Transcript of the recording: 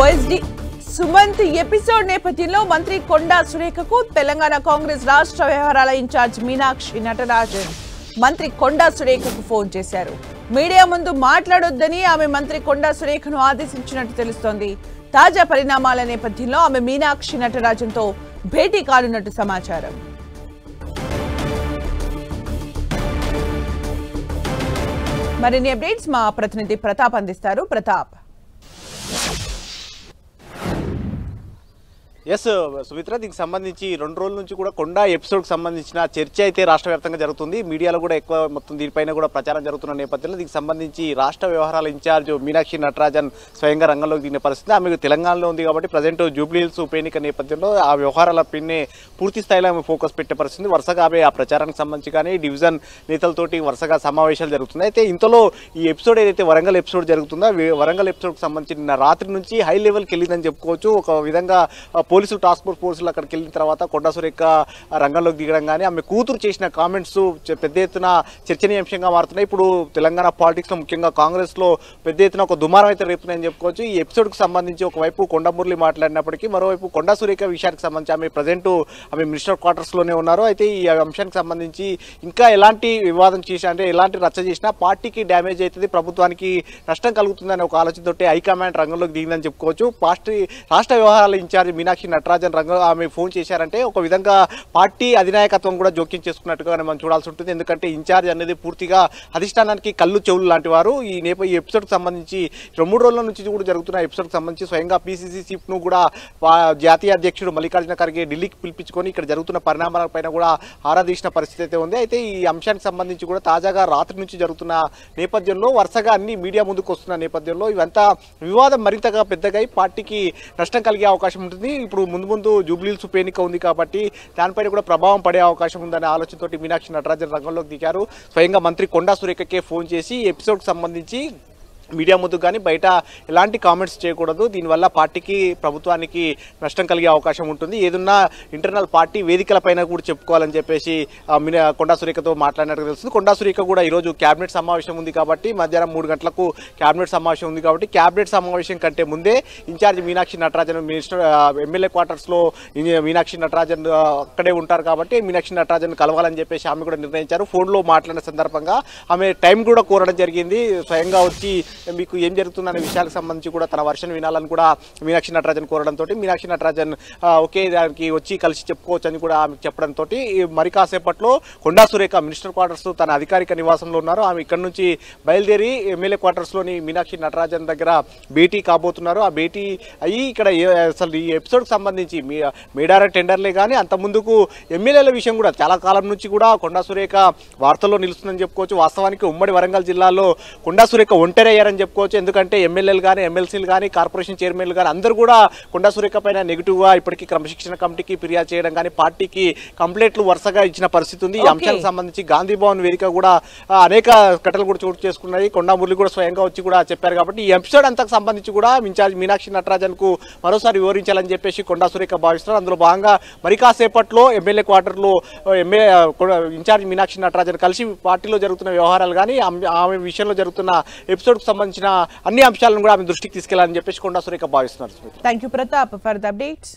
OSD Sumanth episode నేపథ్యంలో మంత్రి కొండా సురేఖకు తెలంగాణ కాంగ్రెస్ రాష్ట్ర వ్యవహారాల ఇన్ఛార్జ్ మీనాక్షి నటరాజన్ మంత్రి కొండా సురేఖకు ఫోన్ చేశారు. మీడియా ముందు మాట్లాడొద్దని ఆమె మంత్రి కొండా సురేఖను ఆదేశించినట్టు తెలుస్తోంది. తాజా పరిణామాల నేపథ్యంలో ఆమె మీనాక్షి నటరాజన్తో భేటీ కానున్నట్టు సమాచారం. మరిన్ని అప్డేట్స్ మా ప్రతినిధి ప్రతాప్ అందిస్తారు. ప్రతాప్. ఎస్ సుమిత్ర, దీనికి సంబంధించి 2 రోజుల నుంచి కూడా కొండా ఎపిసోడ్కి సంబంధించిన చర్చ అయితే రాష్ట్ర వ్యాప్తంగా జరుగుతుంది. మీడియాలో కూడా ఎక్కువ మొత్తం దీనిపైన కూడా ప్రచారం జరుగుతున్న నేపథ్యంలో దీనికి సంబంధించి రాష్ట్ర వ్యవహారాల ఇన్ఛార్జ్ మీనాక్షి నటరాజన్ స్వయంగా రంగంలోకి దిగిన పరిస్థితి. ఆమెకు తెలంగాణలో ఉంది కాబట్టి ప్రజెంట్ జూబ్లీహిల్స్ ఉప ఎన్నిక నేపథ్యంలో ఆ వ్యవహారాలపైనే పూర్తి స్థాయిలో ఆమె ఫోకస్ పెట్టే పరిస్థితి. వరుసగా ఆమె ఆ ప్రచారానికి సంబంధించి కానీ డివిజన్ నేతలతోటి వరుసగా సమావేశాలు జరుగుతున్నాయి. అయితే ఇంతలో ఈ ఎపిసోడ్ ఏదైతే వరంగల్ ఎపిసోడ్ జరుగుతుందో వరంగల్ ఎపిసోడ్కి సంబంధించిన రాత్రి నుంచి హై లెవెల్కి వెళ్ళిందని చెప్పుకోవచ్చు. ఒక విధంగా పోలీసులు టాస్క్ ఫోర్స్ పోలీసులు అక్కడికి వెళ్ళిన తర్వాత కొండా సురేఖ రంగంలోకి దిగడం కానీ ఆమె కూతురు చేసిన కామెంట్స్ పెద్ద ఎత్తున చర్చనీయాంశంగా మారుతున్నాయి. ఇప్పుడు తెలంగాణ పాలిటిక్స్లో ముఖ్యంగా కాంగ్రెస్లో పెద్ద ఎత్తున ఒక దుమారం అయితే రేపుతుందని చెప్పుకోవచ్చు. ఈ ఎపిసోడ్కి సంబంధించి ఒకవైపు కొండమురళి మాట్లాడినప్పటికీ మరోవైపు కొండా సురేఖ విషయానికి సంబంధించి ఆమె ప్రజెంట్ ఆమె మినిస్టర్ క్వార్టర్స్లోనే ఉన్నారు. అయితే ఈ అంశానికి సంబంధించి ఇంకా ఎలాంటి వివాదం చేసినా అంటే ఎలాంటి రచ్చ చేసినా పార్టీకి డ్యామేజ్ అవుతుంది, ప్రభుత్వానికి నష్టం కలుగుతుందనే ఒక ఆలోచనతోటి హైకమాండ్ రంగంలోకి దిగిందని చెప్పుకోవచ్చు. రాష్ట్ర వ్యవహారాల ఇన్ఛార్జ్ మీనాక్షి నటరాజన్ ఆమె ఫోన్ చేశారంటే ఒక విధంగా పార్టీ అధినాయకత్వం కూడా జోక్యం చేసుకున్నట్టుగా మనం చూడాల్సి ఉంటుంది. ఎందుకంటే ఇన్ఛార్జ్ అనేది పూర్తిగా అధిష్టానానికి కళ్ళు చెవులు లాంటి వారు. ఈ ఎపిసోడ్కి సంబంధించి 2-3 రోజుల నుంచి కూడా జరుగుతున్న ఎపిసోడ్కి సంబంధించి స్వయంగా పీసీసీ చీఫ్ను కూడా జాతీయ అధ్యక్షుడు మల్లికార్జున ఖర్గే ఢిల్లీకి పిలిపించుకొని ఇక్కడ జరుగుతున్న పరిణామాలపైన కూడా ఆరాధించిన పరిస్థితి అయితే ఉంది. అయితే ఈ అంశానికి సంబంధించి కూడా తాజాగా రాత్రి నుంచి జరుగుతున్న నేపథ్యంలో వరుసగా అన్ని మీడియా ముందుకు వస్తున్న నేపథ్యంలో ఇవంతా వివాదం మరింతగా పెద్దగా పార్టీకి నష్టం కలిగే అవకాశం ఉంటుంది. ఇప్పుడు ముందు జూబ్లీహిల్స్ ఉప ఎన్నిక ఉంది కాబట్టి దానిపైన కూడా ప్రభావం పడే అవకాశం ఉందనే ఆలోచనతోటి మీనాక్షి నటరాజన్ రంగంలోకి దిగారు. స్వయంగా మంత్రి కొండా సురేఖకే ఫోన్ చేసి ఎపిసోడ్కి సంబంధించి మీడియా ముందు కానీ బయట ఎలాంటి కామెంట్స్ చేయకూడదు, దీనివల్ల పార్టీకి ప్రభుత్వానికి నష్టం కలిగే అవకాశం ఉంటుంది, ఏదన్నా ఇంటర్నల్ పార్టీ వేదికలపైన కూడా చెప్పుకోవాలని చెప్పేసి కొండా సురేఖతో మాట్లాడినట్టు తెలుస్తుంది. కొండా సురేఖ కూడా ఈరోజు క్యాబినెట్ సమావేశం ఉంది కాబట్టి మధ్యాహ్నం 3 గంటలకు క్యాబినెట్ సమావేశం ఉంది కాబట్టి క్యాబినెట్ సమావేశం కంటే ముందే in charge Meenakshi Natarajan minister MLA క్వార్టర్స్లో మీనాక్షి నటరాజన్ అక్కడే ఉంటారు కాబట్టి మీనాక్షి నటరాజన్ కలవాలని చెప్పేసి ఆమె కూడా నిర్ణయించారు. ఫోన్లో మాట్లాడిన సందర్భంగా ఆమె టైం కూడా కోరడం జరిగింది. స్వయంగా వచ్చి మీకు ఏం జరుగుతుందనే విషయాలకు సంబంధించి కూడా తన వర్షన్ వినాలని కూడా మీనాక్షి నటరాజన్ కోరడంతో మీనాక్షి నటరాజన్ ఓకే దానికి వచ్చి కలిసి చెప్పుకోవచ్చు అని కూడా ఆమె చెప్పడంతో మరి కాసేపట్లో కొండా సురేఖ మినిస్టర్ క్వార్టర్స్ తన అధికారిక నివాసంలో ఉన్నారు. ఆమె ఇక్కడ నుంచి బయలుదేరి ఎమ్మెల్యే క్వార్టర్స్లోని మీనాక్షి నటరాజన్ దగ్గర భేటీ కాబోతున్నారు. ఆ భేటీ అయ్యి ఇక్కడ అసలు ఈ ఎపిసోడ్కి సంబంధించి మేడార టెండర్లే కానీ అంత ముందుకు ఎమ్మెల్యేల విషయం కూడా చాలా కాలం నుంచి కూడా కొండా సురేఖ వార్తల్లో నిలుస్తుందని చెప్పుకోవచ్చు. వాస్తవానికి ఉమ్మడి వరంగల్ జిల్లాలో కొండా సురేఖ ఒంటరయ్యారని చెప్పుకోవచ్చు. ఎందుకంటే ఎమ్మెల్యేలు కానీ ఎమ్మెల్సీలు కానీ కార్పొరేషన్ చైర్మన్లు కానీ అందరూ కూడా కొండా సురేఖ పైన నెగిటివ్గా ఇప్పటికీ క్రమశిక్షణ కమిటీకి ఫిర్యాదు చేయడం కానీ పార్టీకి కంప్లైంట్లు వరుసగా ఇచ్చిన పరిస్థితి ఉంది. ఈ అంశానికి సంబంధించి గాంధీ భవన్ వేదిక కూడా అనేక ఘటనలు కూడా చోటు చేసుకున్నాయి. కొండా మురళి కూడా స్వయంగా వచ్చి కూడా చెప్పారు కాబట్టి ఈ ఎపిసోడ్ అంతకు సంబంధించి కూడా ఇన్ఛార్జ్ మీనాక్షి నటరాజన్ కు మరోసారి వివరించాలని చెప్పేసి కొండా సురేఖ భావిస్తున్నారు. అందులో భాగంగా మరి కాసేపట్లో ఎమ్మెల్యే క్వార్టర్లో ఇన్ఛార్జ్ మీనాక్షి నటరాజన్ కలిసి పార్టీలో జరుగుతున్న వ్యవహారాలు కానీ ఆమె విషయంలో జరుగుతున్న ఎపిసోడ్కు సంబంధించిన అన్ని అంశాలను కూడా ఆమె దృష్టికి తీసుకెళ్లాలని చెప్పేసి కొండా సురేఖ భావిస్తున్నారు. Thank you Pratap for the updates.